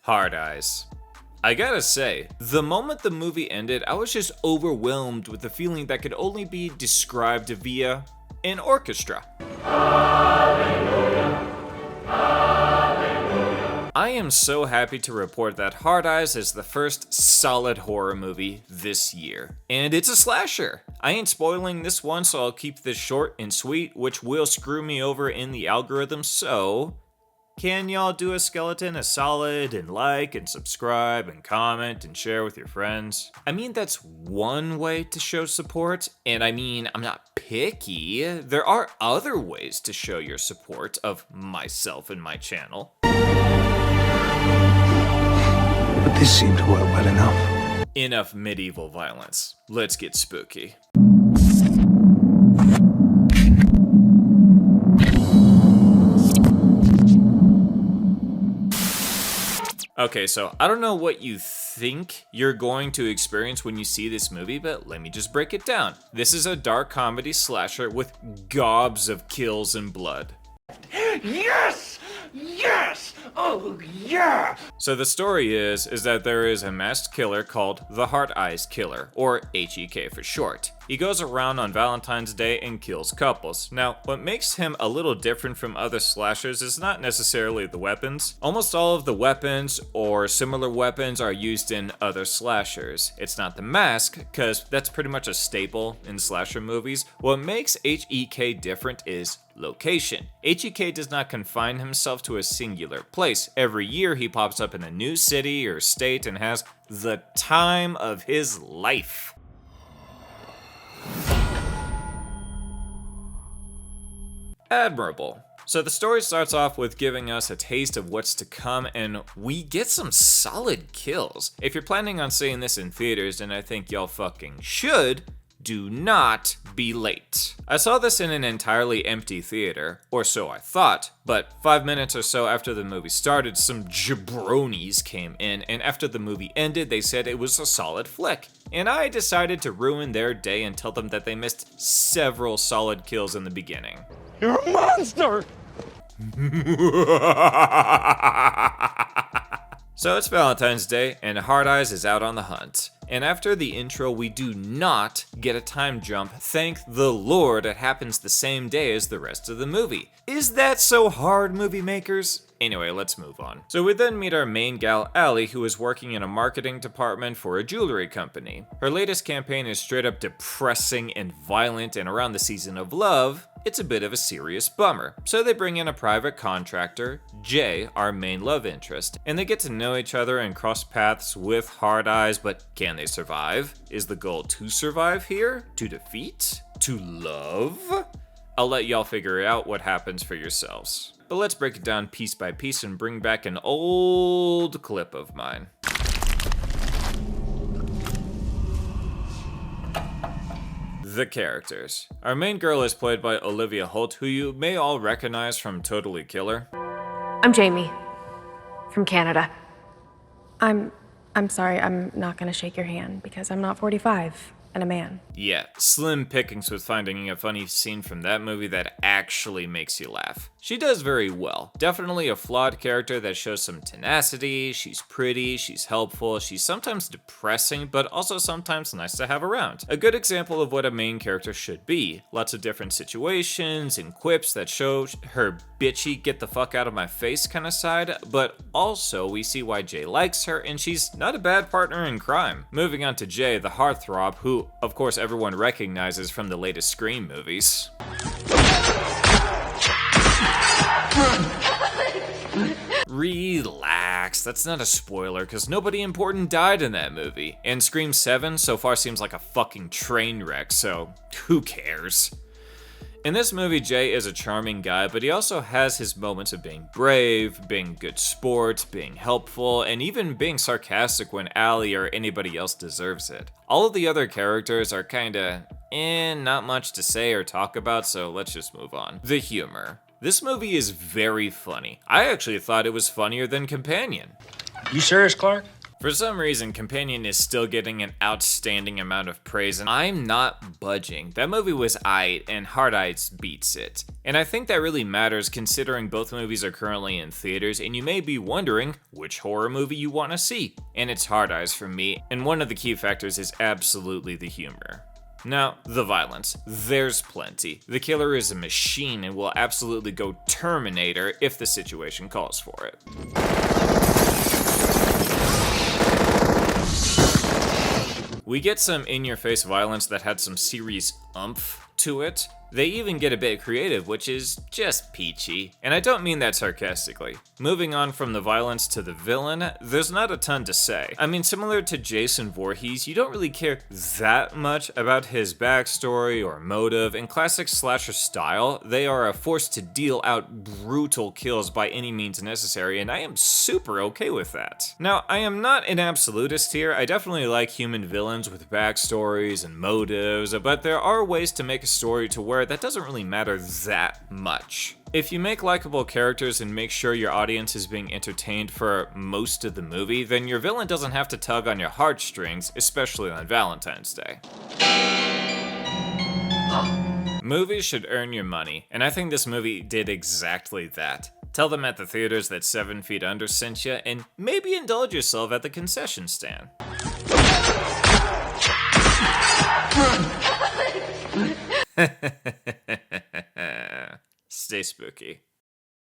Hard Eyes. I gotta say, the moment the movie ended, I was just overwhelmed with a feeling that could only be described via an orchestra. I am so happy to report that Hard Eyes is the first solid horror movie this year. And it's a slasher. I ain't spoiling this one, so I'll keep this short and sweet, which will screw me over in the algorithm, so can y'all do a skeleton a solid and like and subscribe and comment and share with your friends? I mean, that's one way to show support, and I mean, I'm not picky. There are other ways to show your support of myself and my channel. But this seemed to work well enough. Enough medieval violence. Let's get spooky. Okay, so I don't know what you think you're going to experience when you see this movie, but let me just break it down. This is a dark comedy slasher with gobs of kills and blood. Yes! Yes! Oh, yeah! So the story is that there is a masked killer called the Hard Eyes Killer, or HEK for short. He goes around on Valentine's Day and kills couples. Now, what makes him a little different from other slashers is not necessarily the weapons. Almost all of the weapons or similar weapons are used in other slashers. It's not the mask, because that's pretty much a staple in slasher movies. What makes HEK different is location. HEK does not confine himself to a singular place. Every year he pops up in a new city or state and has the time of his life. Admirable. So the story starts off with giving us a taste of what's to come, and we get some solid kills. If you're planning on seeing this in theaters, and I think y'all fucking should, do not be late. I saw this in an entirely empty theater, or so I thought, but 5 minutes or so after the movie started, some jabronis came in, and after the movie ended, they said it was a solid flick. And I decided to ruin their day and tell them that they missed several solid kills in the beginning. You're a monster! So it's Valentine's Day, and Hard Eyes is out on the hunt. And after the intro, we do not get a time jump. Thank the Lord it happens the same day as the rest of the movie. Is that so hard, movie makers? Anyway, let's move on. So we then meet our main gal, Allie, who is working in a marketing department for a jewelry company. Her latest campaign is straight up depressing and violent, and around the season of love, it's a bit of a serious bummer. So they bring in a private contractor, Jay, our main love interest, and they get to know each other and cross paths with Hard Eyes, but can they survive? Is the goal to survive here? To defeat? To love? I'll let y'all figure out what happens for yourselves. But let's break it down piece by piece and bring back an old clip of mine. The characters. Our main girl is played by Olivia Holt, who you may all recognize from Totally Killer. I'm Jamie, from Canada. I'm sorry, I'm not gonna shake your hand because I'm not 45 and a man. Yeah, slim pickings with finding a funny scene from that movie that actually makes you laugh. She does very well. Definitely a flawed character that shows some tenacity. She's pretty, she's helpful, she's sometimes depressing, but also sometimes nice to have around. A good example of what a main character should be. Lots of different situations and quips that show her bitchy, get the fuck out of my face kind of side, but also we see why Jay likes her, and she's not a bad partner in crime. Moving on to Jay, the heartthrob, who, of course, everyone recognizes from the latest Scream movies. Relax, that's not a spoiler, because nobody important died in that movie. And Scream 7 so far seems like a fucking train wreck, so who cares? In this movie, Jay is a charming guy, but he also has his moments of being brave, being good sport, being helpful, and even being sarcastic when Allie or anybody else deserves it. All of the other characters are kinda, not much to say or talk about, so let's just move on. The humor. This movie is very funny. I actually thought it was funnier than Companion. You serious, Clark? For some reason, Companion is still getting an outstanding amount of praise, and I'm not budging. That movie was aight, and Hard Eyes beats it. And I think that really matters considering both movies are currently in theaters, and you may be wondering which horror movie you want to see. And it's Hard Eyes for me, and one of the key factors is absolutely the humor. Now, the violence. There's plenty. The killer is a machine and will absolutely go Terminator if the situation calls for it. We get some in-your-face violence that had some serious oomph to it. They even get a bit creative, which is just peachy, and I don't mean that sarcastically. Moving on from the violence to the villain, there's not a ton to say. I mean, similar to Jason Voorhees, you don't really care that much about his backstory or motive. In classic slasher style, they are a force to deal out brutal kills by any means necessary, and I am super okay with that. Now, I am not an absolutist here. I definitely like human villains with backstories and motives, but there are ways to make a story to where that doesn't really matter that much. If you make likable characters and make sure your audience is being entertained for most of the movie, then your villain doesn't have to tug on your heartstrings, especially on Valentine's Day. Movies should earn your money, and I think this movie did exactly that. Tell them at the theaters that 7 Feet Under sent you, and maybe indulge yourself at the concession stand. Stay spooky.